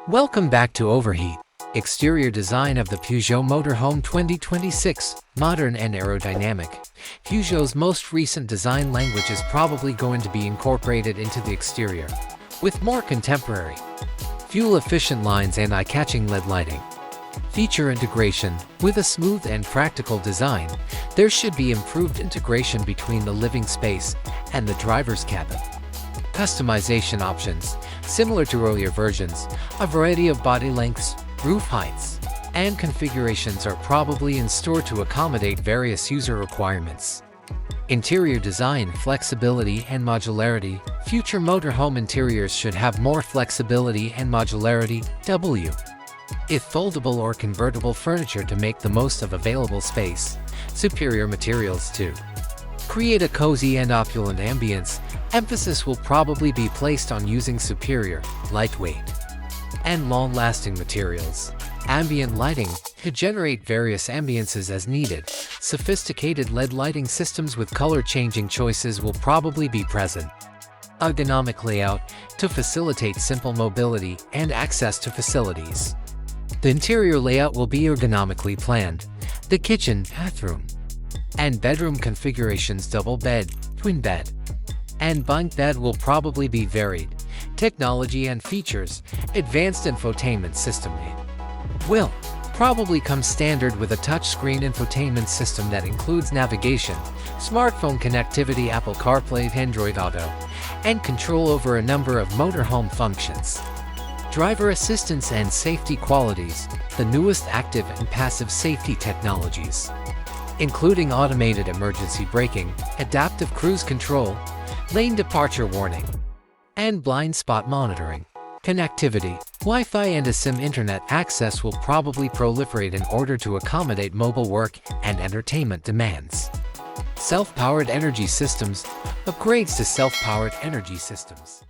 Welcome back to Overheat. Exterior design of the Peugeot Motorhome 2026, modern and aerodynamic. Peugeot's most recent design language is probably going to be incorporated into the exterior, with more contemporary, fuel-efficient lines and eye-catching LED lighting. Feature integration. With a smooth and practical design, there should be improved integration between the living space and the driver's cabin. Customization options. Similar to earlier versions, a variety of body lengths, roof heights, and configurations are probably in store to accommodate various user requirements. Interior design, flexibility, and modularity. Future motorhome interiors should have more flexibility and modularity. If foldable or convertible furniture to make the most of available space. Superior materials to create a cozy and opulent ambience. Emphasis will probably be placed on using superior, lightweight, and long-lasting materials. Ambient lighting to generate various ambiances as needed. Sophisticated LED lighting systems with color-changing choices will probably be present. Ergonomic layout to facilitate simple mobility and access to facilities. The interior layout will be ergonomically planned. The kitchen, bathroom, and bedroom configurations, double bed, twin bed, and bunk bed will probably be varied. Technology and features. Advanced infotainment system will probably come standard with a touchscreen infotainment system that includes navigation, smartphone connectivity, Apple CarPlay, Android Auto, and control over a number of motorhome functions. Driver assistance and safety qualities. The newest active and passive safety technologies, including automated emergency braking, adaptive cruise control, lane departure warning, and blind spot monitoring. Connectivity. Wi-Fi and eSIM internet access will probably proliferate in order to accommodate mobile work and entertainment demands. Self-powered energy systems. Upgrades to self-powered energy systems